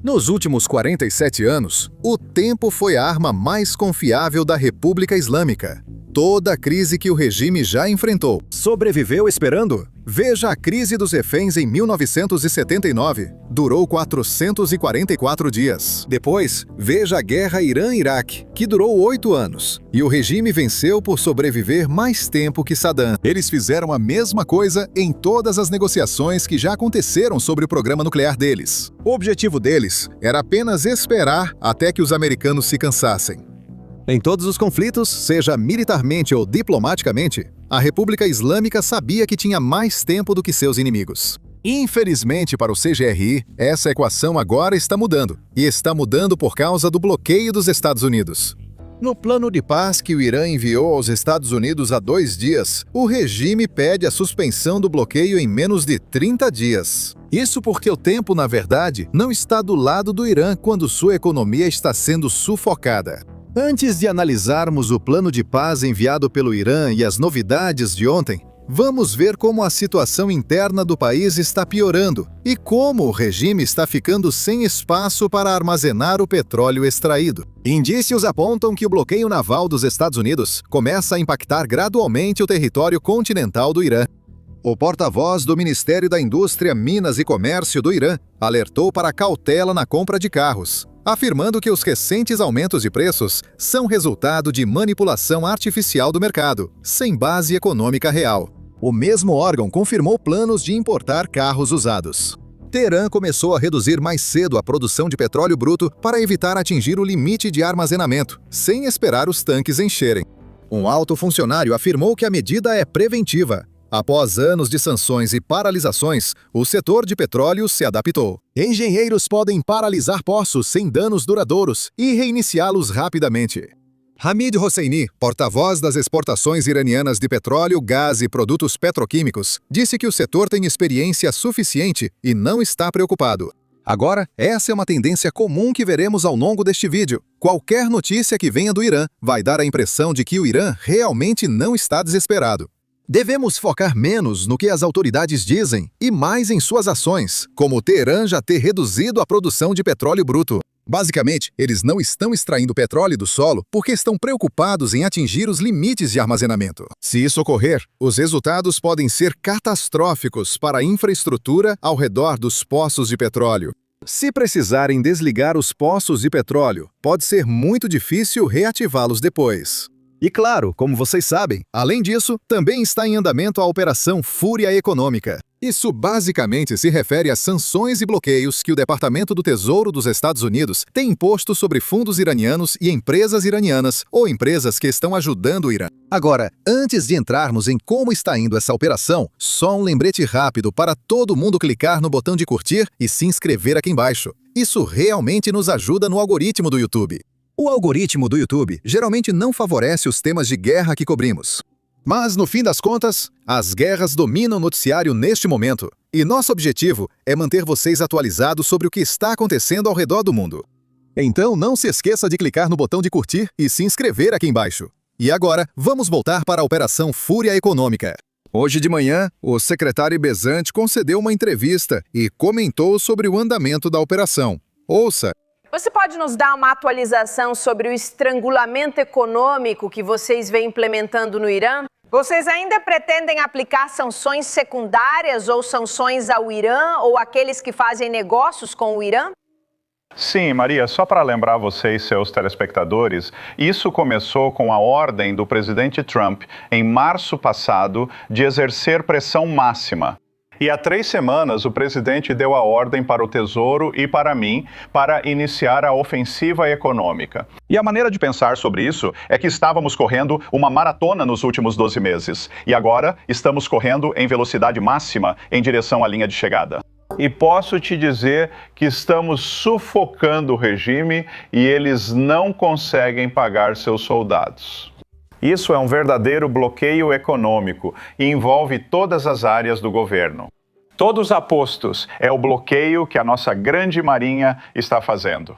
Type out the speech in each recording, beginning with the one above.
Nos últimos 47 anos, o tempo foi a arma mais confiável da República Islâmica. Toda a crise que o regime já enfrentou, sobreviveu esperando? Veja a crise dos reféns em 1979. Durou 444 dias. Depois, veja a guerra Irã-Iraque, que durou 8 anos. E o regime venceu por sobreviver mais tempo que Saddam. Eles fizeram a mesma coisa em todas as negociações que já aconteceram sobre o programa nuclear deles. O objetivo deles era apenas esperar até que os americanos se cansassem. Em todos os conflitos, seja militarmente ou diplomaticamente, a República Islâmica sabia que tinha mais tempo do que seus inimigos. Infelizmente para o CGRI, essa equação agora está mudando. E está mudando por causa do bloqueio dos Estados Unidos. No plano de paz que o Irã enviou aos Estados Unidos há 2 dias, o regime pede a suspensão do bloqueio em menos de 30 dias. Isso porque o tempo, na verdade, não está do lado do Irã quando sua economia está sendo sufocada. Antes de analisarmos o plano de paz enviado pelo Irã e as novidades de ontem, vamos ver como a situação interna do país está piorando e como o regime está ficando sem espaço para armazenar o petróleo extraído. Indícios apontam que o bloqueio naval dos Estados Unidos começa a impactar gradualmente o território continental do Irã. O porta-voz do Ministério da Indústria, Minas e Comércio do Irã alertou para a cautela na compra de carros, afirmando que os recentes aumentos de preços são resultado de manipulação artificial do mercado, sem base econômica real. O mesmo órgão confirmou planos de importar carros usados. Teherã começou a reduzir mais cedo a produção de petróleo bruto para evitar atingir o limite de armazenamento, sem esperar os tanques encherem. Um alto funcionário afirmou que a medida é preventiva. Após anos de sanções e paralisações, o setor de petróleo se adaptou. Engenheiros podem paralisar poços sem danos duradouros e reiniciá-los rapidamente. Hamid Hosseini, porta-voz das exportações iranianas de petróleo, gás e produtos petroquímicos, disse que o setor tem experiência suficiente e não está preocupado. Agora, essa é uma tendência comum que veremos ao longo deste vídeo. Qualquer notícia que venha do Irã vai dar a impressão de que o Irã realmente não está desesperado. Devemos focar menos no que as autoridades dizem e mais em suas ações, como Teherã já ter reduzido a produção de petróleo bruto. Basicamente, eles não estão extraindo petróleo do solo porque estão preocupados em atingir os limites de armazenamento. Se isso ocorrer, os resultados podem ser catastróficos para a infraestrutura ao redor dos poços de petróleo. Se precisarem desligar os poços de petróleo, pode ser muito difícil reativá-los depois. E claro, como vocês sabem, além disso, também está em andamento a Operação Fúria Econômica. Isso basicamente se refere às sanções e bloqueios que o Departamento do Tesouro dos Estados Unidos tem imposto sobre fundos iranianos e empresas iranianas ou empresas que estão ajudando o Irã. Agora, antes de entrarmos em como está indo essa operação, só um lembrete rápido para todo mundo clicar no botão de curtir e se inscrever aqui embaixo. Isso realmente nos ajuda no algoritmo do YouTube. O algoritmo do YouTube geralmente não favorece os temas de guerra que cobrimos. Mas, no fim das contas, as guerras dominam o noticiário neste momento, e nosso objetivo é manter vocês atualizados sobre o que está acontecendo ao redor do mundo. Então, não se esqueça de clicar no botão de curtir e se inscrever aqui embaixo. E agora, vamos voltar para a Operação Fúria Econômica. Hoje de manhã, o secretário Bezant concedeu uma entrevista e comentou sobre o andamento da operação. Ouça! Você pode nos dar uma atualização sobre o estrangulamento econômico que vocês vêm implementando no Irã? Vocês ainda pretendem aplicar sanções secundárias ou sanções ao Irã ou àqueles que fazem negócios com o Irã? Sim, Maria, só para lembrar você e seus telespectadores, isso começou com a ordem do presidente Trump, em março passado, de exercer pressão máxima. E há 3 semanas, o presidente deu a ordem para o Tesouro e para mim para iniciar a ofensiva econômica. E a maneira de pensar sobre isso é que estávamos correndo uma maratona nos últimos 12 meses. E agora estamos correndo em velocidade máxima em direção à linha de chegada. E posso te dizer que estamos sufocando o regime e eles não conseguem pagar seus soldados. Isso é um verdadeiro bloqueio econômico e envolve todas as áreas do governo. Todos apostos é o bloqueio que a nossa grande marinha está fazendo.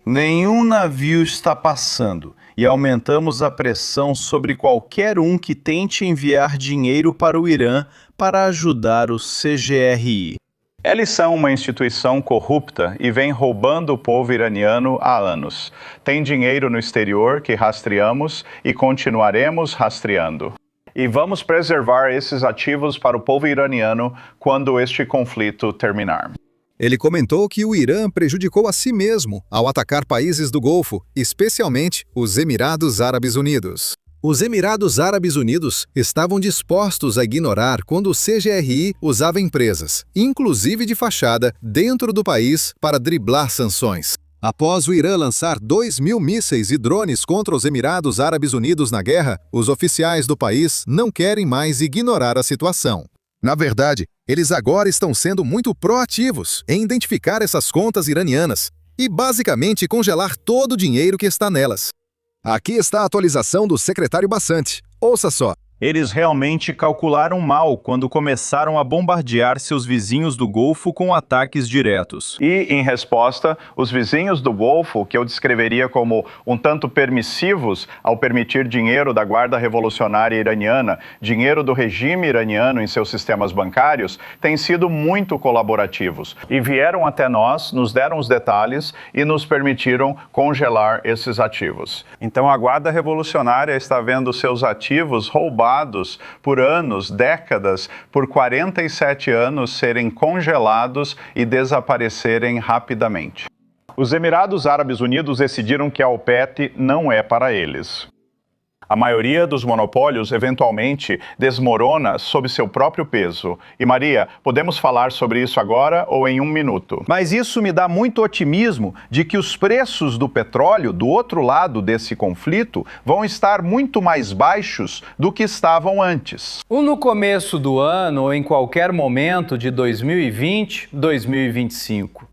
Nenhum navio está passando e aumentamos a pressão sobre qualquer um que tente enviar dinheiro para o Irã para ajudar o CGRI. Eles são uma instituição corrupta e vem roubando o povo iraniano há anos. Tem dinheiro no exterior que rastreamos e continuaremos rastreando. E vamos preservar esses ativos para o povo iraniano quando este conflito terminar. Ele comentou que o Irã prejudicou a si mesmo ao atacar países do Golfo, especialmente os Emirados Árabes Unidos. Os Emirados Árabes Unidos estavam dispostos a ignorar quando o CGRI usava empresas, inclusive de fachada, dentro do país para driblar sanções. Após o Irã lançar 2.000 mísseis e drones contra os Emirados Árabes Unidos na guerra, os oficiais do país não querem mais ignorar a situação. Na verdade, eles agora estão sendo muito proativos em identificar essas contas iranianas e basicamente congelar todo o dinheiro que está nelas. Aqui está a atualização do secretário Bassante. Ouça só. Eles realmente calcularam mal quando começaram a bombardear seus vizinhos do Golfo com ataques diretos. E, em resposta, os vizinhos do Golfo, que eu descreveria como um tanto permissivos ao permitir dinheiro da Guarda Revolucionária Iraniana, dinheiro do regime iraniano em seus sistemas bancários, têm sido muito colaborativos. E vieram até nós, nos deram os detalhes e nos permitiram congelar esses ativos. Então, a Guarda Revolucionária está vendo seus ativos roubados por anos, décadas, por 47 anos serem congelados e desaparecerem rapidamente. Os Emirados Árabes Unidos decidiram que a OPEP não é para eles. A maioria dos monopólios eventualmente desmorona sob seu próprio peso. E Maria, podemos falar sobre isso agora ou em 1 minuto? Mas isso me dá muito otimismo de que os preços do petróleo do outro lado desse conflito vão estar muito mais baixos do que estavam antes. Ou no começo do ano ou em qualquer momento de 2020, 2025.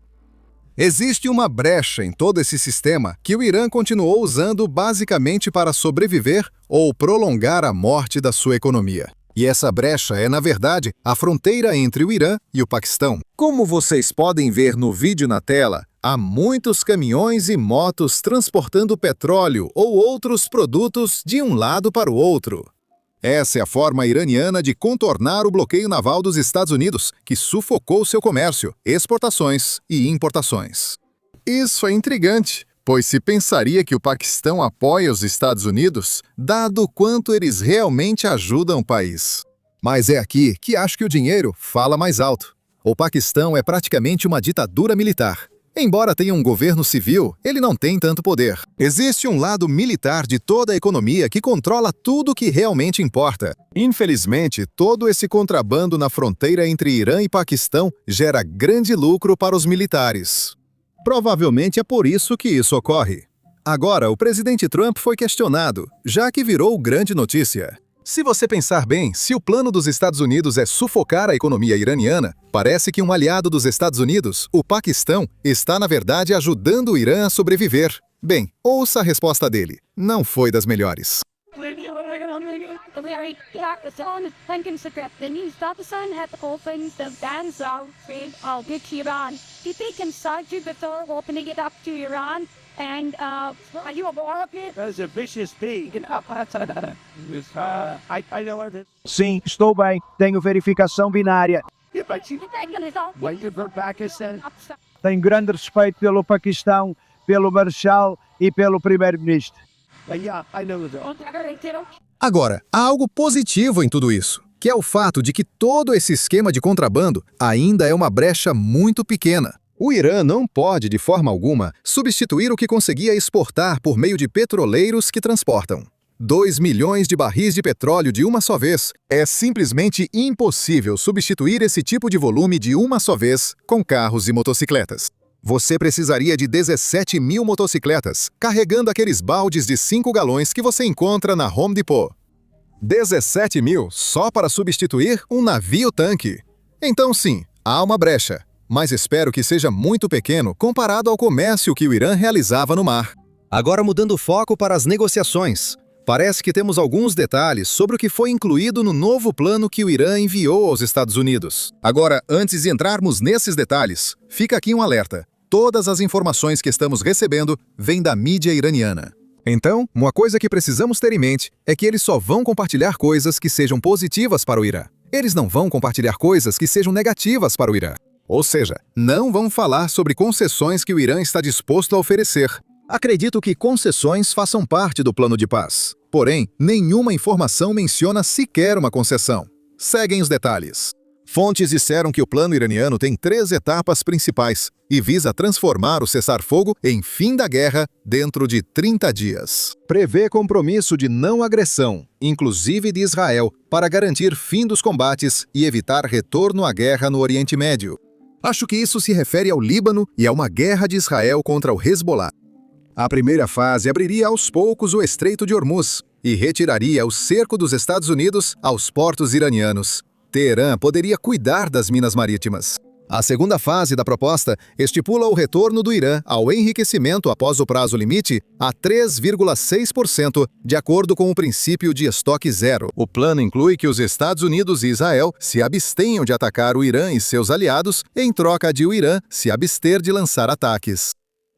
Existe uma brecha em todo esse sistema que o Irã continuou usando basicamente para sobreviver ou prolongar a morte da sua economia. E essa brecha é, na verdade, a fronteira entre o Irã e o Paquistão. Como vocês podem ver no vídeo na tela, há muitos caminhões e motos transportando petróleo ou outros produtos de um lado para o outro. Essa é a forma iraniana de contornar o bloqueio naval dos Estados Unidos, que sufocou seu comércio, exportações e importações. Isso é intrigante, pois se pensaria que o Paquistão apoia os Estados Unidos, dado o quanto eles realmente ajudam o país. Mas é aqui que acho que o dinheiro fala mais alto. O Paquistão é praticamente uma ditadura militar. Embora tenha um governo civil, ele não tem tanto poder. Existe um lado militar de toda a economia que controla tudo o que realmente importa. Infelizmente, todo esse contrabando na fronteira entre Irã e Paquistão gera grande lucro para os militares. Provavelmente é por isso que isso ocorre. Agora, o presidente Trump foi questionado, já que virou grande notícia. Se você pensar bem, se o plano dos Estados Unidos é sufocar a economia iraniana, parece que um aliado dos Estados Unidos, o Paquistão, está na verdade ajudando o Irã a sobreviver. Bem, ouça a resposta dele. Não foi das melhores. And are you aware of it? There's a vicious pig. I know where this. Sim, estou bem. Tenho verificação binária. Tenho grande respeito pelo Paquistão, pelo Marshal e pelo Primeiro-Ministro. Agora, há algo positivo em tudo isso, que é o fato de que todo esse esquema de contrabando ainda é uma brecha muito pequena. O Irã não pode, de forma alguma, substituir o que conseguia exportar por meio de petroleiros que transportam. 2 milhões de barris de petróleo de uma só vez. É simplesmente impossível substituir esse tipo de volume de uma só vez com carros e motocicletas. Você precisaria de 17.000 motocicletas, carregando aqueles baldes de 5 galões que você encontra na Home Depot. 17.000 só para substituir um navio-tanque. Então sim, há uma brecha. Mas espero que seja muito pequeno comparado ao comércio que o Irã realizava no mar. Agora mudando o foco para as negociações. Parece que temos alguns detalhes sobre o que foi incluído no novo plano que o Irã enviou aos Estados Unidos. Agora, antes de entrarmos nesses detalhes, fica aqui um alerta. Todas as informações que estamos recebendo vêm da mídia iraniana. Então, uma coisa que precisamos ter em mente é que eles só vão compartilhar coisas que sejam positivas para o Irã. Eles não vão compartilhar coisas que sejam negativas para o Irã. Ou seja, não vão falar sobre concessões que o Irã está disposto a oferecer. Acredito que concessões façam parte do plano de paz. Porém, nenhuma informação menciona sequer uma concessão. Seguem os detalhes. Fontes disseram que o plano iraniano tem 3 etapas principais e visa transformar o cessar-fogo em fim da guerra dentro de 30 dias. Prevê compromisso de não agressão, inclusive de Israel, para garantir fim dos combates e evitar retorno à guerra no Oriente Médio. Acho que isso se refere ao Líbano e a uma guerra de Israel contra o Hezbollah. A primeira fase abriria aos poucos o Estreito de Hormuz e retiraria o cerco dos Estados Unidos aos portos iranianos. Teherã poderia cuidar das minas marítimas. A segunda fase da proposta estipula o retorno do Irã ao enriquecimento após o prazo limite a 3,6%, de acordo com o princípio de estoque zero. O plano inclui que os Estados Unidos e Israel se abstenham de atacar o Irã e seus aliados, em troca de o Irã se abster de lançar ataques.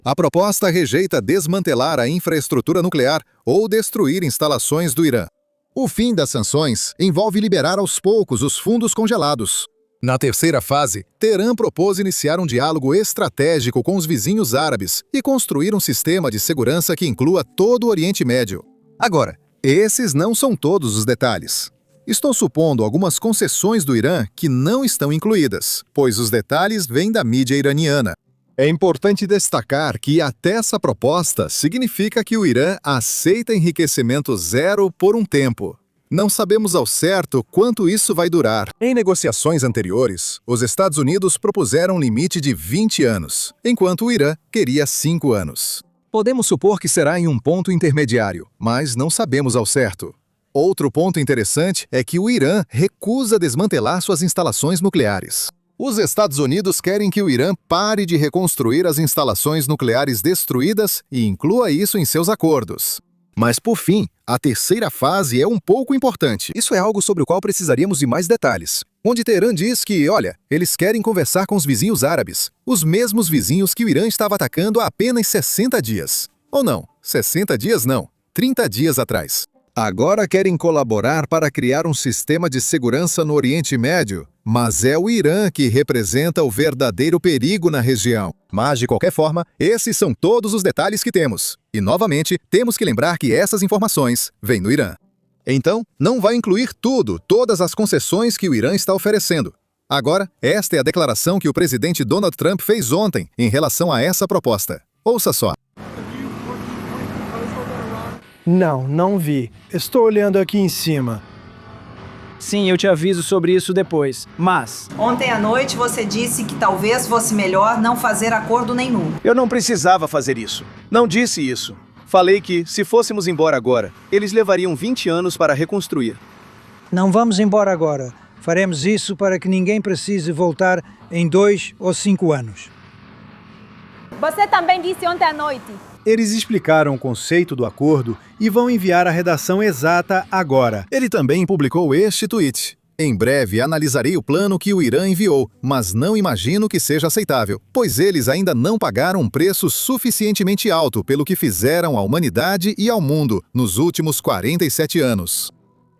A proposta rejeita desmantelar a infraestrutura nuclear ou destruir instalações do Irã. O fim das sanções envolve liberar aos poucos os fundos congelados. Na terceira fase, Teherã propôs iniciar um diálogo estratégico com os vizinhos árabes e construir um sistema de segurança que inclua todo o Oriente Médio. Agora, esses não são todos os detalhes. Estou supondo algumas concessões do Irã que não estão incluídas, pois os detalhes vêm da mídia iraniana. É importante destacar que até essa proposta significa que o Irã aceita enriquecimento zero por um tempo. Não sabemos ao certo quanto isso vai durar. Em negociações anteriores, os Estados Unidos propuseram um limite de 20 anos, enquanto o Irã queria 5 anos. Podemos supor que será em um ponto intermediário, mas não sabemos ao certo. Outro ponto interessante é que o Irã recusa desmantelar suas instalações nucleares. Os Estados Unidos querem que o Irã pare de reconstruir as instalações nucleares destruídas e inclua isso em seus acordos. Mas, por fim, a terceira fase é um pouco importante. Isso é algo sobre o qual precisaríamos de mais detalhes. Onde Teherã diz que, olha, eles querem conversar com os vizinhos árabes, os mesmos vizinhos que o Irã estava atacando há apenas 60 dias. Ou não, 60 dias não, 30 dias atrás. Agora querem colaborar para criar um sistema de segurança no Oriente Médio, mas é o Irã que representa o verdadeiro perigo na região. Mas, de qualquer forma, esses são todos os detalhes que temos. E, novamente, temos que lembrar que essas informações vêm do Irã. Então, não vai incluir todas as concessões que o Irã está oferecendo. Agora, esta é a declaração que o presidente Donald Trump fez ontem em relação a essa proposta. Ouça só. Não vi. Estou olhando aqui em cima. Sim, eu te aviso sobre isso depois, mas... Ontem à noite você disse que talvez fosse melhor não fazer acordo nenhum. Eu não precisava fazer isso. Não disse isso. Falei que, se fôssemos embora agora, eles levariam 20 anos para reconstruir. Não vamos embora agora. Faremos isso para que ninguém precise voltar em 2 ou 5 anos. Você também disse ontem à noite. Eles explicaram o conceito do acordo e vão enviar a redação exata agora. Ele também publicou este tweet. Em breve analisarei o plano que o Irã enviou, mas não imagino que seja aceitável, pois eles ainda não pagaram um preço suficientemente alto pelo que fizeram à humanidade e ao mundo nos últimos 47 anos.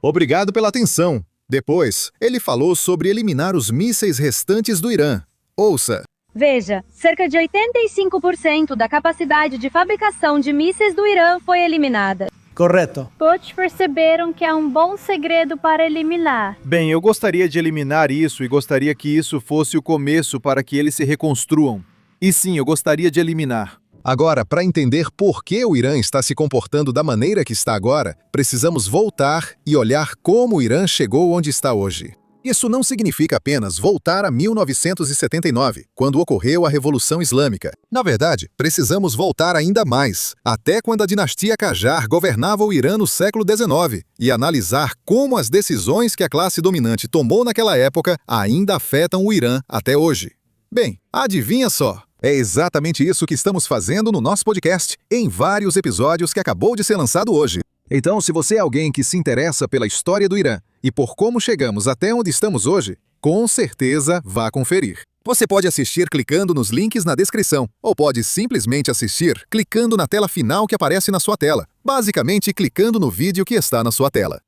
Obrigado pela atenção. Depois, ele falou sobre eliminar os mísseis restantes do Irã. Ouça. Veja, cerca de 85% da capacidade de fabricação de mísseis do Irã foi eliminada. Correto. Todos perceberam que é um bom segredo para eliminar. Bem, eu gostaria de eliminar isso e gostaria que isso fosse o começo para que eles se reconstruam. E sim, eu gostaria de eliminar. Agora, para entender por que o Irã está se comportando da maneira que está agora, precisamos voltar e olhar como o Irã chegou onde está hoje. Isso não significa apenas voltar a 1979, quando ocorreu a Revolução Islâmica. Na verdade, precisamos voltar ainda mais, até quando a dinastia Qajar governava o Irã no século XIX, e analisar como as decisões que a classe dominante tomou naquela época ainda afetam o Irã até hoje. Bem, adivinha só? É exatamente isso que estamos fazendo no nosso podcast, em vários episódios que acabou de ser lançado hoje. Então, se você é alguém que se interessa pela história do Irã e por como chegamos até onde estamos hoje, com certeza vá conferir. Você pode assistir clicando nos links na descrição, ou pode simplesmente assistir clicando na tela final que aparece na sua tela, basicamente clicando no vídeo que está na sua tela.